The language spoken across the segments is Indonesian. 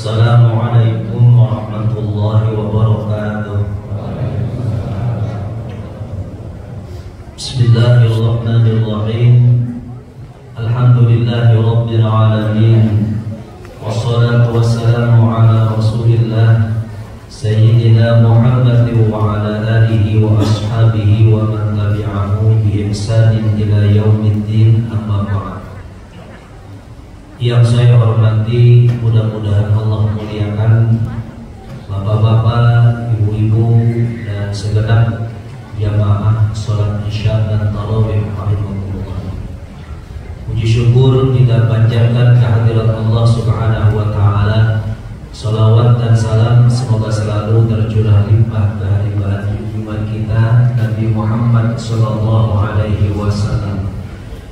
Assalamualaikum warahmatullahi wabarakatuh. Bismillahirrahmanirrahim. Alhamdulillahi rabbil alamin. Wassalatu wassalamu ala Rasulillah Sayyidina Muhammadin wa ala alihi wa ashabihi wa man tabi'ahu bi ihsanin ila yaumiddin, amma ba'd. Yang saya hormati, mudah-mudahan Allah muliakan bapak-bapak, ibu-ibu, dan segenap jamaah sholat isya dan tarawih rahimahullah. Puji syukur kita panjatkan kehadirat Allah Subhanahu wa ta'ala. Salawat dan salam semoga selalu tercurah limpah kehadirat junjungan kita Nabi Muhammad sallallahu alaihi wasallam,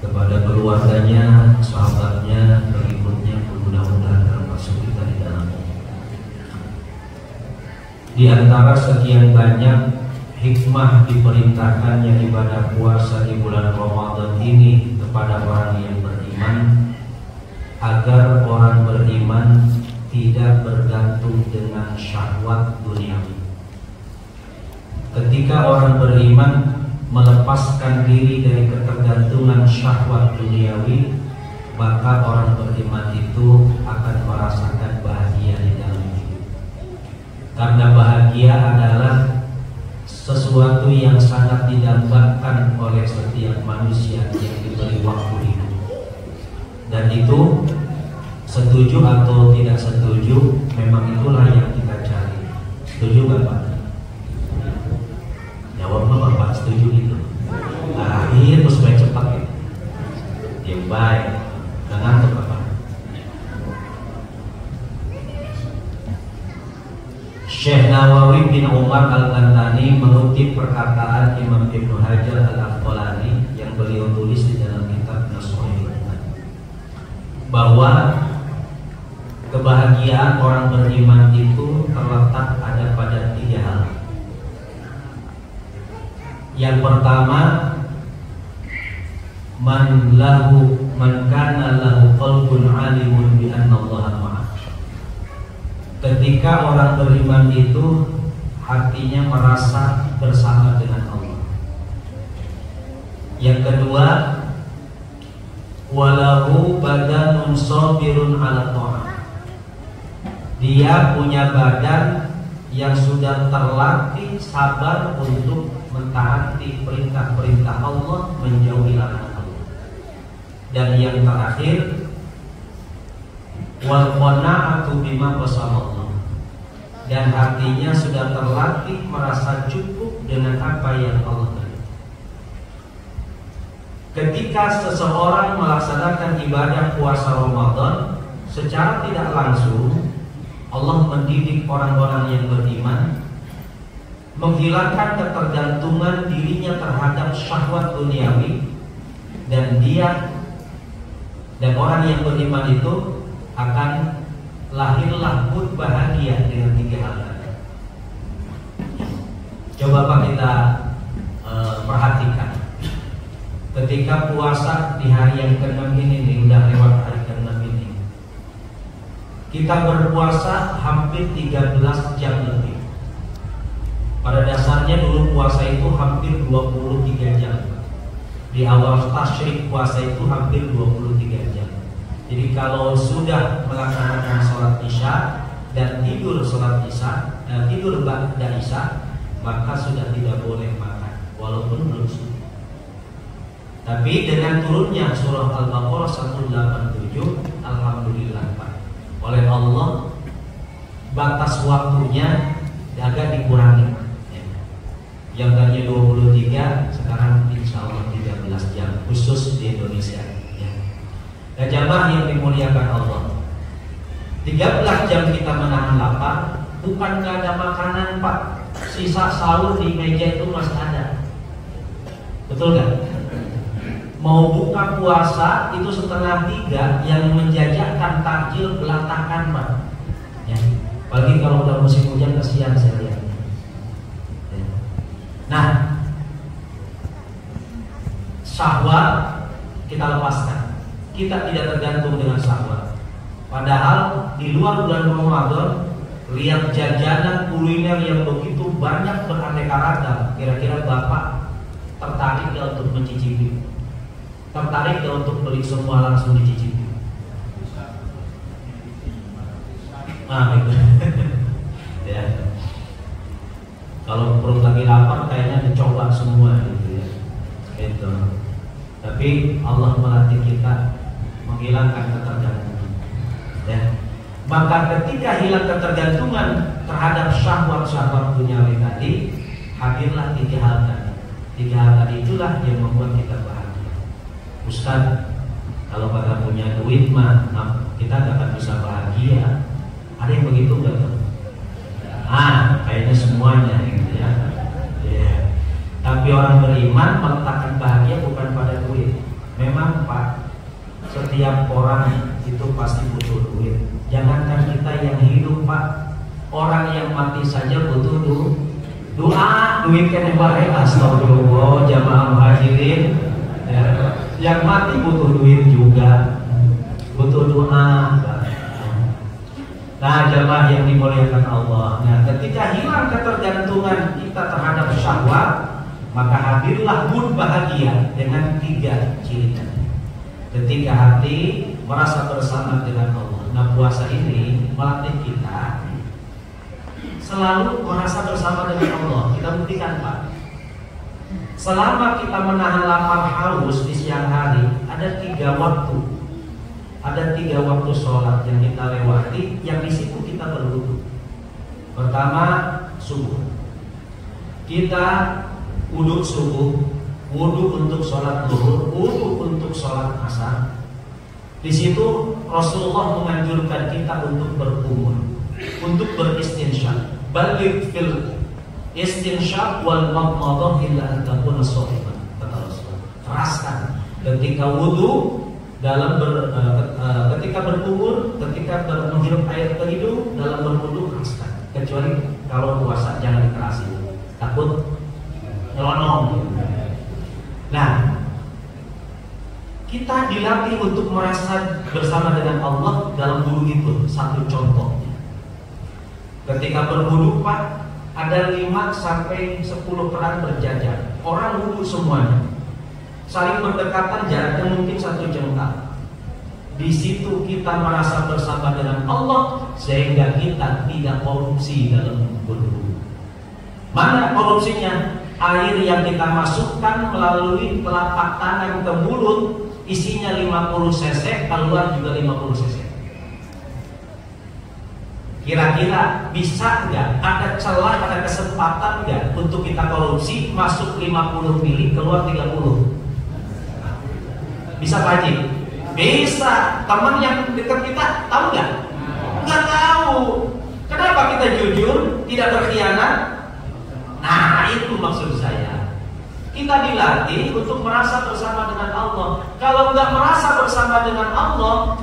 kepada keluarganya, sahabatnya, pengikutnya, mudah-mudahan termasuk kita di dalamnya. Di antara sekian banyak hikmah diperintahkannya ibadah puasa di bulan Ramadan ini kepada orang yang beriman, agar orang beriman tidak bergantung dengan syahwat duniawi. Ketika orang beriman melepaskan diri dari ketergantungan syahwat duniawi, maka orang beriman itu akan merasakan bahagia di dalam hidup. Karena bahagia adalah sesuatu yang sangat didambakan oleh setiap manusia yang diberi waktu hidup. Dan itu, setuju atau tidak setuju, memang itulah yang kita cari. Setuju gak Pak? Jawabnya Bapak setuju itu. Akhir terus supaya cepat ya. Yang baik, gak ngantuk Bapak. Syekh Nawawi bin Umar Al-Ghantani mengutip perkataan Imam Ibnu Hajar Al-Asqalani yang beliau tulis di dalam kitab Nashul Iman, bahwa kebahagiaan orang beriman itu terletak ada pada tiga hal. Yang pertama, man kana lahu qalbun alimun bi anna Allaha ma'ah. Ketika orang beriman itu hatinya merasa bersama dengan Allah. Yang kedua, walahu badanun sabirun ala ta'ah. Dia punya badan yang sudah terlatih sabar untuk mentaati perintah-perintah Allah, menjauhi larangan Allah. Dan yang terakhir, wal qana'atu bima qasama Allah. Dan hatinya sudah terlatih merasa cukup dengan apa yang Allah beri. Ketika seseorang melaksanakan ibadah puasa Ramadan, secara tidak langsung Allah mendidik orang-orang yang beriman menghilangkan ketergantungan dirinya terhadap syahwat duniawi, dan dia dan orang yang beriman itu akan lahirlah mood bahagia dengan tiga hal tadi. Coba Pak kita perhatikan. Ketika puasa di hari yang ke-6 ini udah lewat hari ke-6 ini, kita berpuasa hampir 13 jam lebih. Pada dasarnya dulu puasa itu hampir 23 jam. Di awal tasyrik puasa itu hampir 23 jam. Jadi kalau sudah melaksanakan sholat isya dan tidur sholat isya, tidur ba'da isya, maka sudah tidak boleh makan walaupun belum subuh. Tapi dengan turunnya surah Al-Baqarah 187, alhamdulillah Pak, oleh Allah batas waktunya agak dikurangi. Yang tadinya 23, sekarang insya Allah 13 jam khusus di Indonesia. Dan jamaah yang dimuliakan Allah, 13 jam kita menahan lapar, bukan gak ada makanan Pak. Sisa sahur di meja itu masih ada. Betul gak? Mau buka puasa itu 2:30 yang menjajakan takjil belantakan Pak ya. Apalagi kalau udah musim hujan, kesian saya lihat ya. Nah, syahwat kita lepaskan. Kita tidak tergantung dengan syahwat. Padahal di luar bulan Ramadan, lihat jajanan kuliner yang begitu banyak beraneka ragam, kira-kira Bapak tertarik gak untuk mencicipi? Tertarik gak untuk beli semua langsung dicicipi? Nah, gitu. Ya. Kalau perut lagi lapar, kayaknya dicoba semua gitu ya. Gitu. Tapi Allah melatih kita menghilangkan ketergantungan. Ya. Maka ketika hilang ketergantungan terhadap syahwat-syahwat duniawi tadi, hadirlah 3 hal tadi. 3 hal tadi itulah yang membuat kita bahagia. Ustaz, kalau pada punya duit mah kita gak akan bisa bahagia. Ada yang begitu enggak tuh? Kayaknya semuanya gitu ya. Yeah. Tapi orang beriman meletakkan bahagia bukan pada duit. Memang Pak, setiap orang itu pasti butuh duit. Jangankan kita yang hidup Pak, orang yang mati saja butuh doa. Duit kan yang baik. Astagfirullah, jamaah muhajirin ya. Yang mati butuh duit juga, butuh doa. Nah, jamaah yang dimuliakan Allah. Nah, ketika hilang ketergantungan kita terhadap syahwat, maka hadirlah mood bahagia dengan 3 ciri tadi. Ketika hati merasa bersama dengan Allah. Nah, puasa ini melatih kita selalu merasa bersama dengan Allah. Kita buktikan Pak. Selama kita menahan lapar haus di siang hari, ada 3 waktu. Ada 3 waktu sholat yang kita lewati, yang di situ kita berwudu. Pertama, subuh. Kita wudu subuh, wudu untuk sholat zuhur, wudu untuk sholat asar. Di situ Rasulullah menganjurkan kita untuk berkumur, untuk beristinsyak. Balik fil istinsyak wal madmadah illa an takuna sha'iman, kata Rasulullah. Keraskan ketika wudu, ketika berkumur, ketika menghirup air ke hidung, dalam berwudu keraskan. Kecuali kalau puasa jangan dikerasin, takut nyelonong. Nah, kita dilatih untuk merasa bersama dengan Allah dalam wudu itu. Satu contohnya, ketika berwudu Pak, ada 5 sampai 10 peran berjajar. Orang wudu semuanya, saling berdekatan, jaraknya mungkin 1 jengkal. Di situ kita merasa bersama dengan Allah, sehingga kita tidak korupsi dalam berwudu. Mana korupsinya? Air yang kita masukkan melalui telapak tangan ke mulut, isinya 50 cc, keluar juga 50 cc. Kira-kira bisa nggak? Ada celah, ada kesempatan nggak untuk kita korupsi? Masuk 50 mili, keluar 30. Bisa Pak Haji? Bisa. Teman yang dekat kita tahu nggak? Nggak tahu. Kenapa kita jujur, tidak berkhianat? Nah, itu maksud saya. Kita dilatih untuk merasa bersama dengan Allah. Kalau nggak merasa bersama dengan Allah,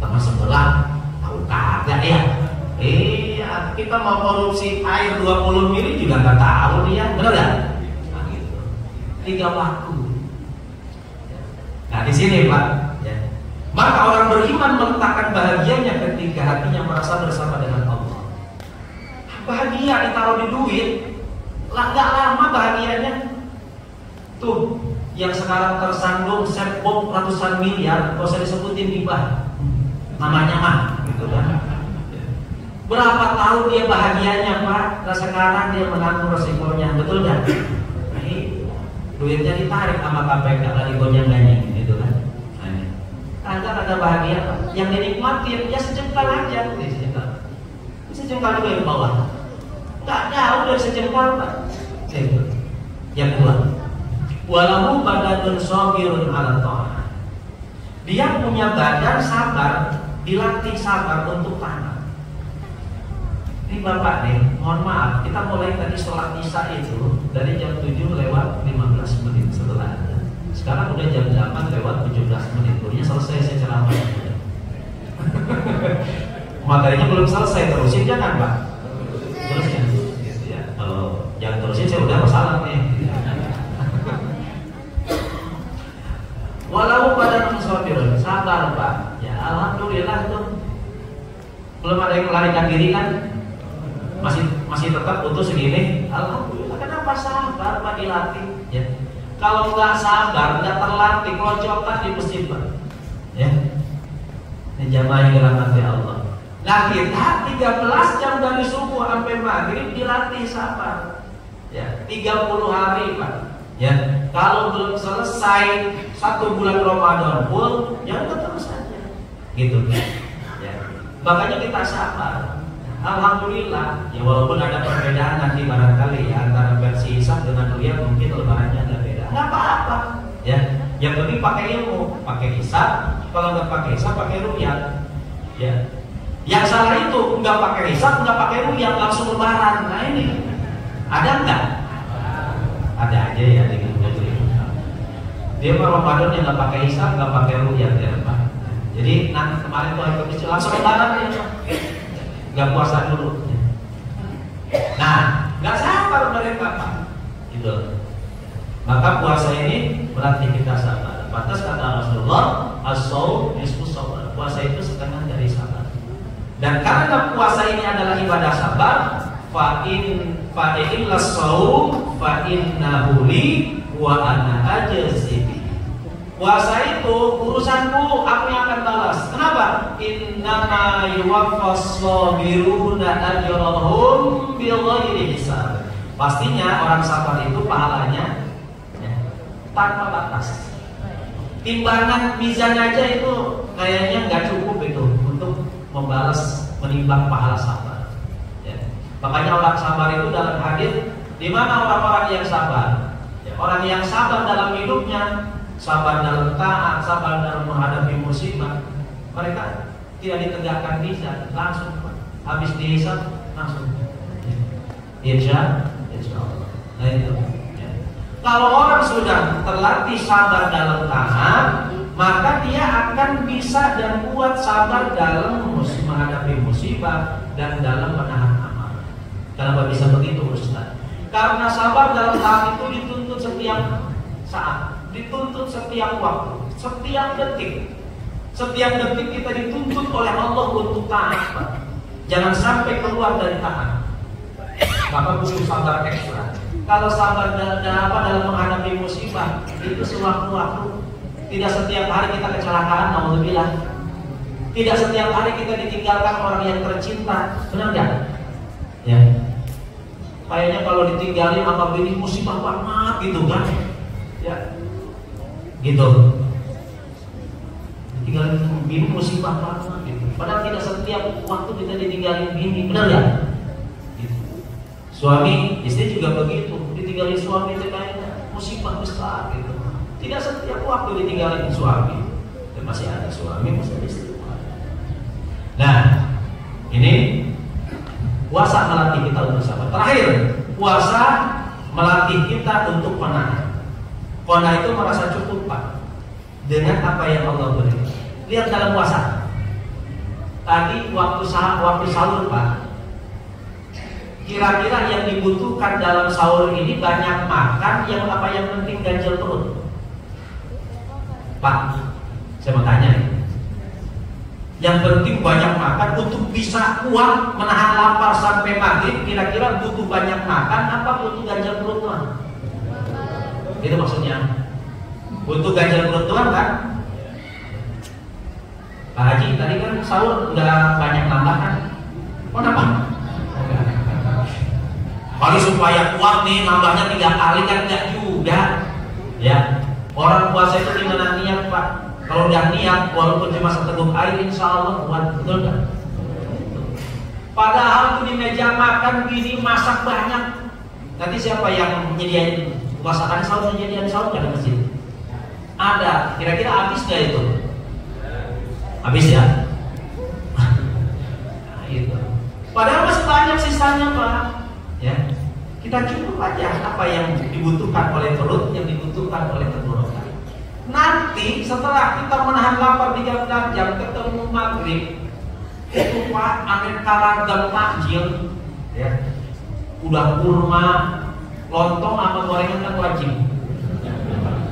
teman sebelah tahu kagak ya? Iya, kita mau korupsi air 20 mili juga nggak tahu dia, benar nggak? Nah, gitu. 3 waktu. Nah, di sini Pak, ya. Maka orang beriman meletakkan bahagianya ketika hatinya merasa bersama dengan Allah. Bahagia ditaruh di duit, nggak lama bahagianya. Tuh, yang sekarang tersandung set bom ratusan miliar, gak usah disebutin hibah, namanya mah, gitu kan? Berapa tahun dia bahagianya Pak? Nah, sekarang dia menanggung resikonya, betul nggak? Duitnya ditarik sama KPK, lagi gonjang-ganjing, gitu kan? Kagak ada bahagia, yang dinikmatin ya sejengkal aja, sejengkal juga yang bawah, nggak jauh dari sejengkal Pak. Yang kedua, walau badanun sabirun ala ta'ah. Dia punya badan sabar, dilatih sabar untuk taat. Ini Bapak nih, mohon maaf, kita mulai tadi sholat isya itu dari jam 7 lewat 15 menit setelah ada. Sekarang udah jam 8 lewat 17 menit. Udah selesai saya ceramah. Materinya belum selesai, terusin jangan Pak. Terusin. Ya, kalau jangan terusin saya udah masalah nih. Walau pada sabirun, sabar Pak. Ya alhamdulillah tuh. Belum ada yang melarikan diri kan? Masih tetap utuh segini. Alhamdulillah. Kenapa sabar Pak dilatih? Ya. Kalau nggak sabar, nggak terlatih, kelocotan di musibah. Ya. Ini jamaah yang dirahmati Allah. Nah kita 13 jam dari subuh sampai maghrib dilatih sabar. Ya, 30 hari Pak. Ya, kalau belum selesai 1 bulan Ramadan pun, ya udah terus saja. Gitu. Ya. Makanya kita sabar. Alhamdulillah. Ya walaupun ada perbedaan nanti barangkali ya antara versi Ishak dengan Ruyat mungkin lebarannya agak beda. Nggak apa-apa. Ya, yang penting pakai ilmu, pakai Ishak. Kalau nggak pakai Ishak, pakai Ruyat. Ya. Yang salah itu nggak pakai Ishak, nggak pakai Ruyat, langsung lebaran. Nah ini ada nggak? Ada aja ya dengan dia mah Ramadan yang nggak pakai Ishak, nggak pakai Ruyat ya Pak. Jadi nanti kemarin tuh hari Kamis langsung lebaran ya Pak. Nggak puasa dulu. Nah, nggak sabar mereka Pak. Gitu. Maka puasa ini berarti kita sabar. Pantas kata Rasulullah, as-shaum nisfu shabar. Puasa itu setengah dari sabar. Dan karena puasa ini adalah ibadah sabar, fa'in las-shaum fa'innahu li wa ana ajzibi. Puasa itu urusanku, aku yang akan balas. Kenapa? Innama yuwaffas sabiruna ajrahum bighairi hisab. Pastinya orang sabar itu pahalanya ya, tanpa batas. Timbangan mizan aja itu kayaknya nggak cukup itu untuk membalas menimbang pahala sabar. Ya. Makanya orang sabar itu dalam hadis, di mana orang-orang yang sabar? Ya, orang yang sabar dalam hidupnya, sabar dalam taat, sabar dalam menghadapi musibah, mereka tidak ditegakkan mizan, langsung habis dihisab langsung. Insya Allah. Nah itu. Ya. Kalau orang sudah terlatih sabar dalam taat, maka dia akan bisa dan kuat sabar dalam menghadapi musibah dan dalam menahan amarah. Kenapa bisa begitu Ustaz? Karena sabar dalam taat itu dituntut setiap saat, dituntut setiap waktu, setiap detik. Setiap detik kita dituntut oleh Allah untuk taat. Jangan sampai keluar dari taat. Maka butuh sabar ekstra. Kalau sabar dalam menghadapi musibah itu sewaktu-waktu. Tidak setiap hari kita kecelakaan, naudzubillah. Tidak setiap hari kita ditinggalkan orang yang tercinta, benar nggak? Ya. Kayaknya kalau ditinggalin sama bini musibah banget gitu kan? Ya. Gitu. Ditinggalin bini musibah banget gitu. Padahal tidak setiap waktu kita ditinggalin bini, benar nggak? Gitu. Suami, istri juga begitu. Ditinggalin suami itu kayaknya musibah besar gitu. Tidak setiap waktu ditinggalin suami. Dan masih ada suami, masih ada istri. Nah, ini puasa melatih kita untuk sabar. Terakhir, puasa melatih kita untuk qanaah. Qanaah itu merasa cukup Pak dengan apa yang Allah beri. Lihat dalam puasa. Tadi waktu sahur Pak. Kira-kira yang dibutuhkan dalam sahur ini banyak makan yang apa yang penting ganjel perut. Pak, saya mau tanya nih. Yang penting banyak makan untuk bisa kuat menahan lapar sampai maghrib. Kira-kira butuh banyak makan apa butuh ganjal perut doang? Itu maksudnya. Butuh ganjal perut doang kan? Pak Haji tadi kan sahur nggak banyak nambah kan? Kenapa? Kalau supaya kuat nih nambahnya 3 kali kan nggak juga. Ya. Orang puasa itu gimana niat Pak? Kalau udah niat, walaupun cuma seteguk air, insya Allah kuat, betul nggak? Padahal tuh di meja makan gini masak banyak. Nanti siapa yang menyediain masakan sahur, menyediain sahur nggak di masjid? Ada. Kira-kira habis nggak itu? Habis ya? Nah, itu. Padahal masih banyak sisanya Pak. Ya, kita cukup aja apa yang dibutuhkan oleh perut, yang dibutuhkan oleh tenggorokan. Nanti setelah kita menahan lapar 13 jam ketemu maghrib, itu Pak aneka ragam takjil, ya, udah kurma, lontong sama gorengan kan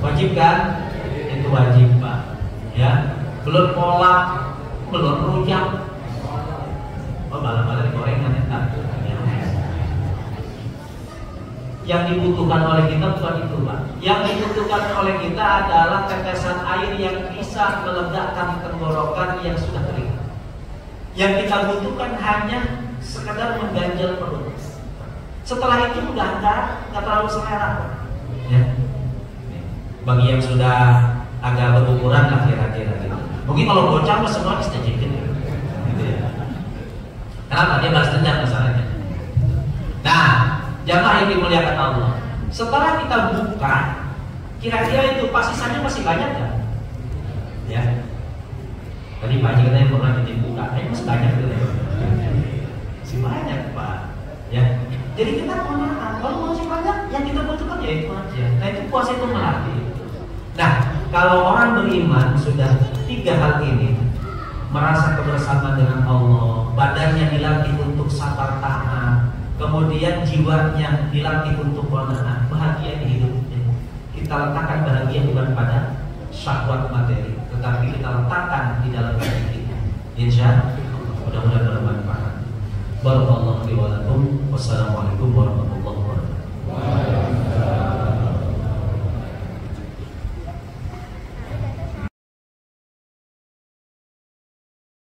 wajib kan? Itu wajib Pak. Ya, belum kolak, belum rujak. Yang dibutuhkan oleh kita bukan itu, Pak. Yang dibutuhkan oleh kita adalah tetesan air yang bisa melegakan tenggorokan yang sudah kering. Yang kita butuhkan hanya sekedar mengganjal perut. Setelah itu udah nggak terlalu selera, ya. Bagi yang sudah agak berukuran lah kira-kira gitu. Mungkin kalau bocah mah semua disejajakin, gitu ya. Kenapa? Dia balas dendam masalahnya. Nah, jamaah yang dimuliakan Allah, setelah kita buka, kira-kira itu pasti sisanya masih banyak kan? Ya. Tadi Pak Haji katanya pernah dibuka, masih banyak tuh ya. Masih banyak Pak. Ya. Jadi kita maaf, kalau masih banyak, yang kita butuhkan ya itu aja. Nah itu puasa itu melatih. Nah, kalau orang beriman sudah 3 hal ini, merasa kebersamaan dengan Allah, badannya dilatih untuk sabar tahan, kemudian jiwanya dilatih untuk menahan, bahagia di hidupnya. Kita letakkan bahagia bukan pada syahwat materi, tetapi kita letakkan di dalam hati kita. Insya Allah, mudah-mudahan bermanfaat. Barakallahu fi wa lakum. Wassalamualaikum warahmatullahi wabarakatuh.